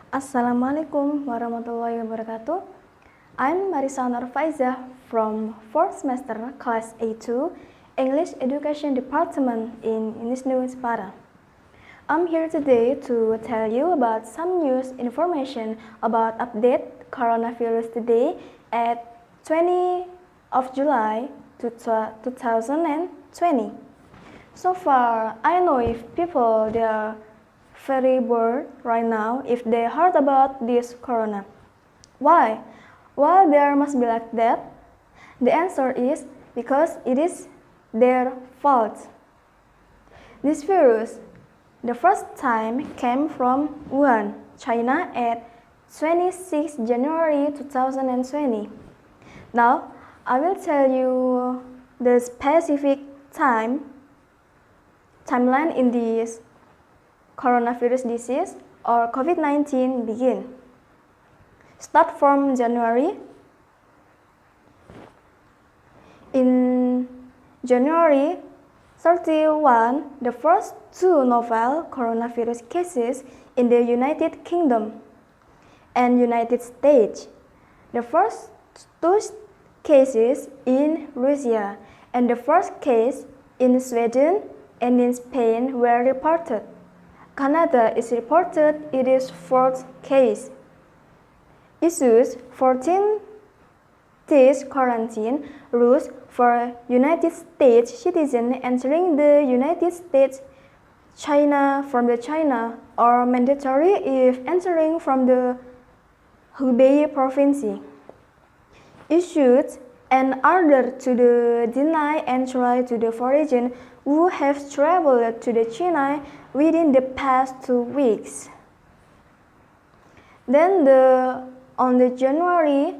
Assalamualaikum warahmatullahi wabarakatuh. I'm Marisa Faizah from 4th semester class A2 English Education Department in Unisnu Separa. I'm here today to tell you about some news information about update coronavirus today at 20 of July 2020. So far, I know if people they are very bored right now if they heard about this corona. Why? Why there must be like that? The answer is because it is their fault. This virus, the first time came from Wuhan, China at 26 January 2020. Now, I will tell you the specific timeline in this coronavirus disease or COVID-19 begin. Start from January. In January 31, the first two novel coronavirus cases in the United Kingdom and United States. The first two cases in Russia and the first case in Sweden and in Spain were reported. Canada is reported it is fourth case. Issues 14 days quarantine rules for United States citizens entering the United States from China are mandatory if entering from the Hubei province. Issued an order to deny entry to the foreigners who have traveled to China within the past 2 weeks. Then on January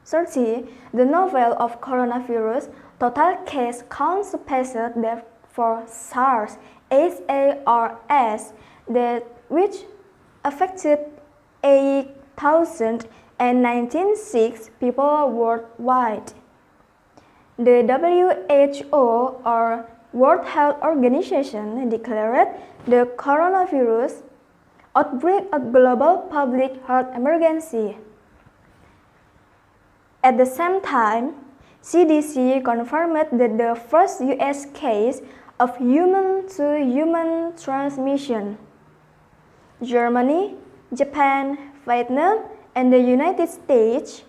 30, the novel of coronavirus total case count surpassed that for SARS, that which affected 8,096 people worldwide. The WHO or World Health Organization declared the coronavirus outbreak a global public health emergency. At the same time, CDC confirmed that the first U.S. case of human-to-human transmission. Germany, Japan, Vietnam, and the United States,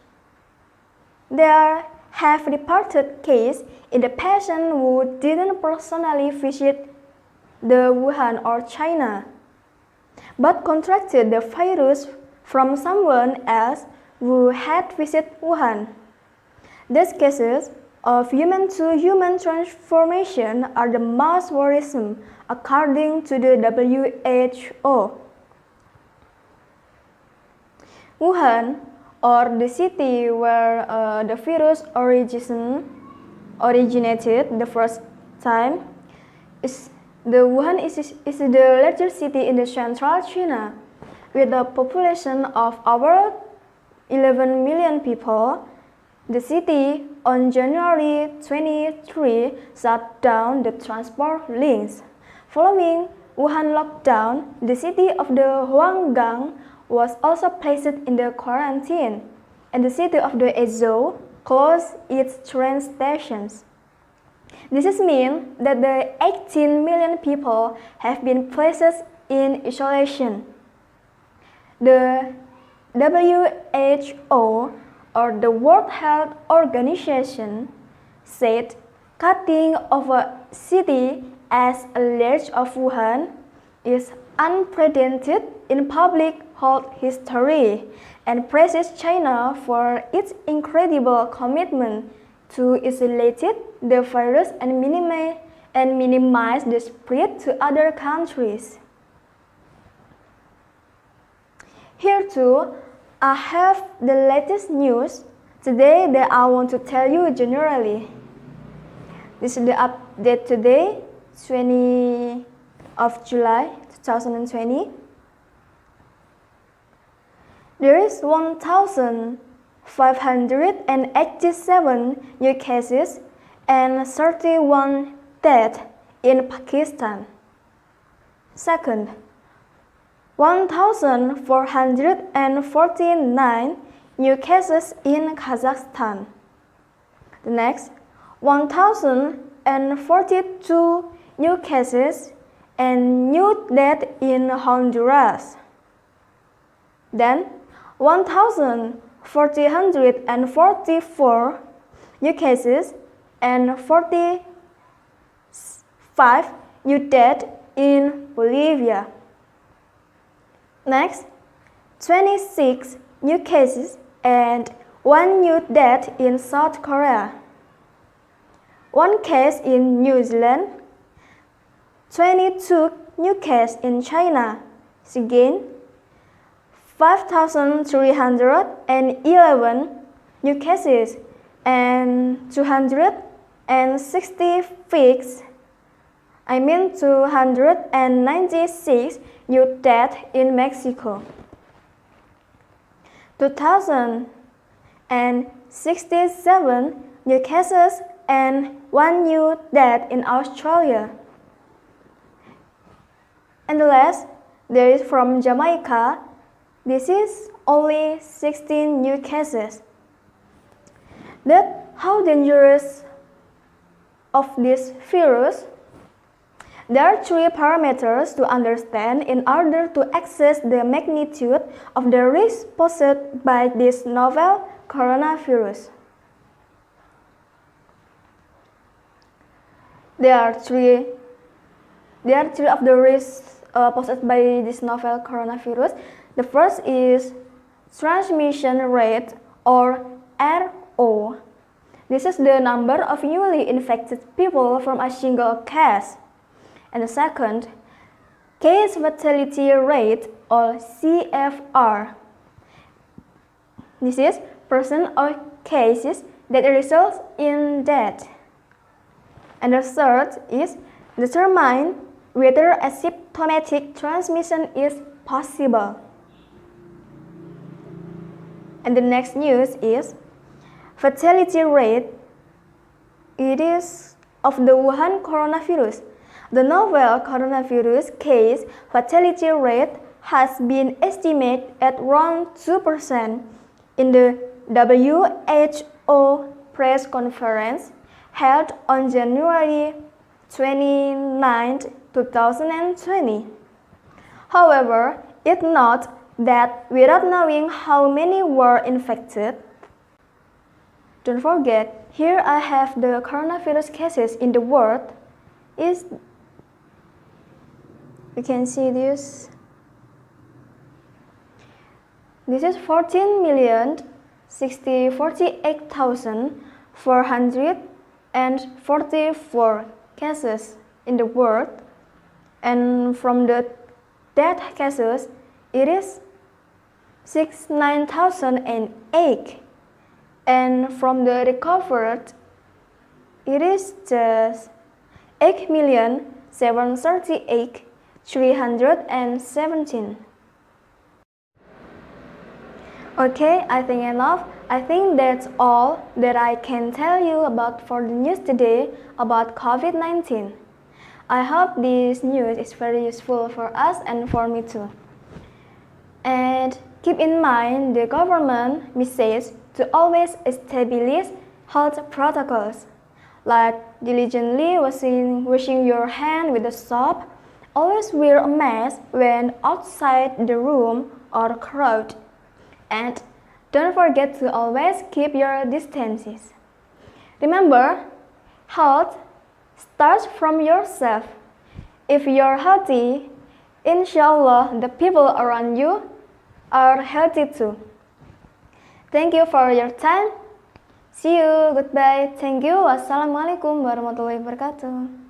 there have reported cases in the patient who didn't personally visit the Wuhan or China, but contracted the virus from someone else who had visited Wuhan. These cases of human-to-human transformation are the most worrisome, according to the WHO. Wuhan, or the city where the virus originated the first time, Wuhan is the largest city in the central China, with a population of over 11 million people. The city on January 23 shut down the transport links. Following Wuhan lockdown, the city of the Huanggang was also placed in the quarantine, and the city of the Ezhou closed its train stations. This means that the 18 million people have been placed in isolation. The WHO, or the World Health Organization, said cutting of a city as large as Wuhan is unprecedented in public health history and praises China for its incredible commitment to isolate the virus and minimize the spread to other countries. Here too, I have the latest news today that I want to tell you generally. This is the update today, 20 of July 2020. There is 1,587 new cases and 31 deaths in Pakistan. Second, 1,449 new cases in Kazakhstan. The next, 1,042 new cases and new deaths in Honduras. Then, 1,444 new cases and 45 new deaths in Bolivia. Next, 26 new cases and 1 new death in South Korea. 1 case in New Zealand. 22 new cases in China. Again, 5,311 new cases and 296 new deaths in Mexico. 2,067 new cases and 1 new death in Australia. And the last, there is from Jamaica. This is only 16 new cases. That how dangerous of this virus? There are 3 parameters to understand in order to assess the magnitude of the risk posed by this novel coronavirus. There are three of the risks posed by this novel coronavirus. The first is transmission rate, or RO. This is the number of newly infected people from a single case. And the second, case fatality rate, or CFR. This is percent of cases that result in death. And the third is determine whether asymptomatic transmission is possible. And the next news is fatality rate. It is of the Wuhan coronavirus. The novel coronavirus case fatality rate has been estimated at around 2% in the WHO press conference held on January 29, 2020. However, it notes that without knowing how many were infected, don't forget, here I have the coronavirus cases in the world. You can see this. This is 14,048,444 cases in the world, and from the death cases, it is 69,008, and from the recovered, it is just 8,738,317. Okay, I think enough. I think that's all that I can tell you about for the news today about COVID-19. I hope this news is very useful for us and for me too. And keep in mind the government message to always establish health protocols, like diligently washing your hand with the soap, always wear a mask when outside the room or crowd, and don't forget to always keep your distances. Remember, health starts from yourself. If you're healthy, inshallah the people around you are healthy too. Thank you for your time. See you. Goodbye. Thank you. Wassalamualaikum warahmatullahi wabarakatuh.